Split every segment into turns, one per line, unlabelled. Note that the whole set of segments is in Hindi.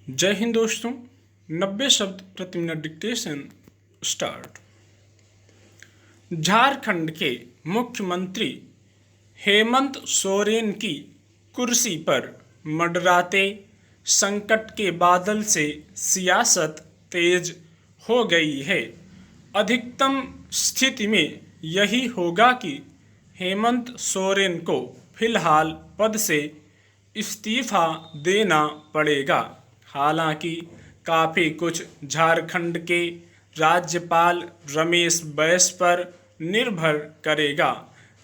जय हिंद दोस्तों। 90 शब्द प्रति मिनट डिक्टेशन स्टार्ट। झारखंड के मुख्यमंत्री हेमंत सोरेन की कुर्सी पर मंडराते संकट के बादल से सियासत तेज हो गई है। अधिकतम स्थिति में यही होगा कि हेमंत सोरेन को फिलहाल पद से इस्तीफा देना पड़ेगा। हालांकि काफ़ी कुछ झारखंड के राज्यपाल रमेश बैस पर निर्भर करेगा,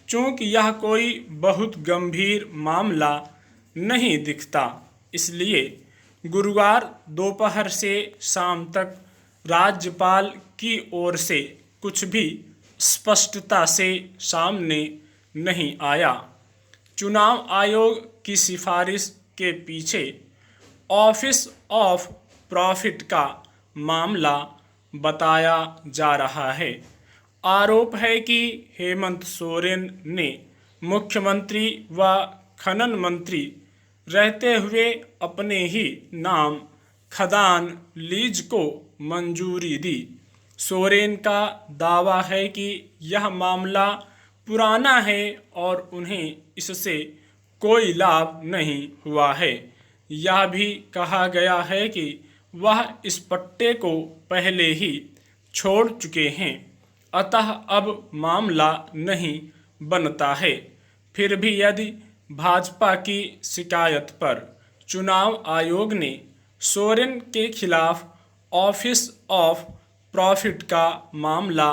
चूँकि यह कोई बहुत गंभीर मामला नहीं दिखता। इसलिए गुरुवार दोपहर से शाम तक राज्यपाल की ओर से कुछ भी स्पष्टता से सामने नहीं आया। चुनाव आयोग की सिफारिश के पीछे ऑफिस ऑफ प्रॉफिट का मामला बताया जा रहा है। आरोप है कि हेमंत सोरेन ने मुख्यमंत्री व खनन मंत्री रहते हुए अपने ही नाम खदान लीज को मंजूरी दी। सोरेन का दावा है कि यह मामला पुराना है और उन्हें इससे कोई लाभ नहीं हुआ है। यह भी कहा गया है कि वह इस पट्टे को पहले ही छोड़ चुके हैं, अतः अब मामला नहीं बनता है। फिर भी यदि भाजपा की शिकायत पर चुनाव आयोग ने सोरेन के खिलाफ ऑफिस ऑफ प्रॉफिट का मामला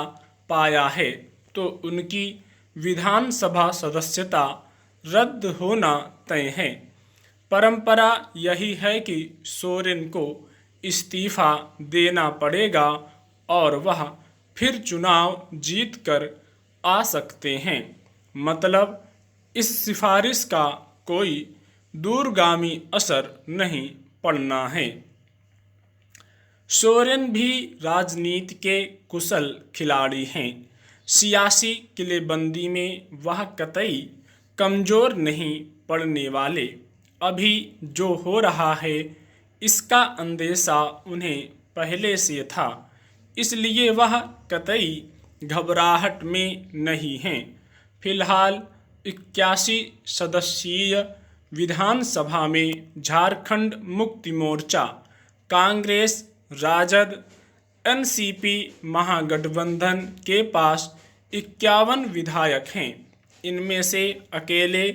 पाया है, तो उनकी विधानसभा सदस्यता रद्द होना तय है। परंपरा यही है कि सोरेन को इस्तीफा देना पड़ेगा और वह फिर चुनाव जीत कर आ सकते हैं। मतलब इस सिफारिश का कोई दूरगामी असर नहीं पड़ना है। सोरेन भी राजनीति के कुशल खिलाड़ी हैं। सियासी किलेबंदी में वह कतई कमज़ोर नहीं पड़ने वाले। अभी जो हो रहा है इसका अंदेशा उन्हें पहले से था, इसलिए वह कतई घबराहट में नहीं हैं। फिलहाल 81 सदस्यीय विधानसभा में झारखंड मुक्ति मोर्चा, कांग्रेस, राजद, एनसीपी महागठबंधन के पास 51 विधायक हैं। इनमें से अकेले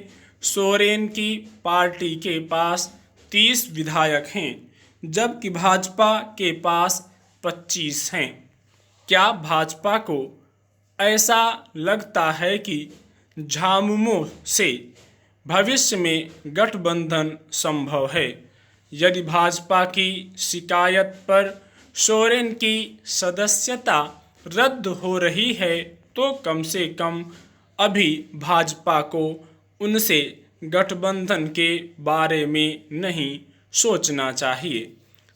सोरेन की पार्टी के पास 30 विधायक हैं, जबकि भाजपा के पास 25 हैं। क्या भाजपा को ऐसा लगता है कि झामुमो से भविष्य में गठबंधन संभव है? यदि भाजपा की शिकायत पर सोरेन की सदस्यता रद्द हो रही है, तो कम से कम अभी भाजपा को उनसे गठबंधन के बारे में नहीं सोचना चाहिए।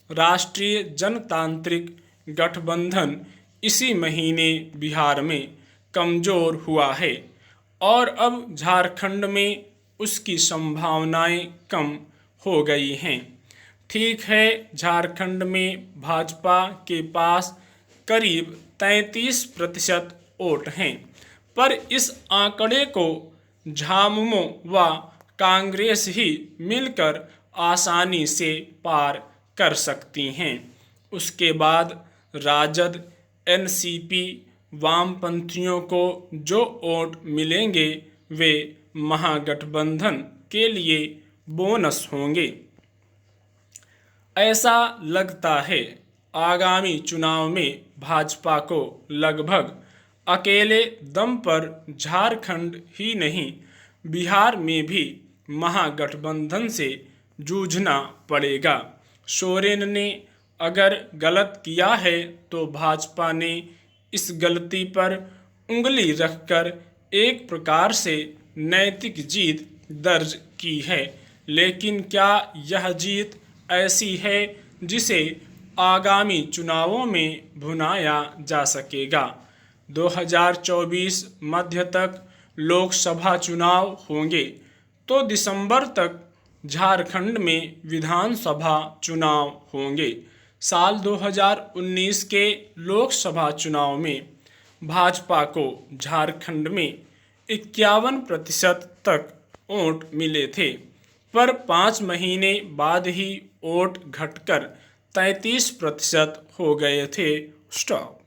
राष्ट्रीय जनतांत्रिक गठबंधन इसी महीने बिहार में कमज़ोर हुआ है और अब झारखंड में उसकी संभावनाएं कम हो गई हैं। ठीक है, झारखंड में भाजपा के पास करीब 33% वोट हैं, पर इस आंकड़े को झामुमो व कांग्रेस ही मिलकर आसानी से पार कर सकती हैं। उसके बाद राजद, एनसीपी, वामपंथियों को जो वोट मिलेंगे वे महागठबंधन के लिए बोनस होंगे। ऐसा लगता है आगामी चुनाव में भाजपा को लगभग अकेले दम पर झारखंड ही नहीं, बिहार में भी महागठबंधन से जूझना पड़ेगा। सोरेन ने अगर गलत किया है तो भाजपा ने इस गलती पर उंगली रखकर एक प्रकार से नैतिक जीत दर्ज की है, लेकिन क्या यह जीत ऐसी है जिसे आगामी चुनावों में भुनाया जा सकेगा? 2024 मध्य तक लोकसभा चुनाव होंगे, तो दिसंबर तक झारखंड में विधानसभा चुनाव होंगे। साल 2019 के लोकसभा चुनाव में भाजपा को झारखंड में 51% तक वोट मिले थे, पर 5 महीने बाद ही वोट घटकर 33% हो गए थे। स्टॉप।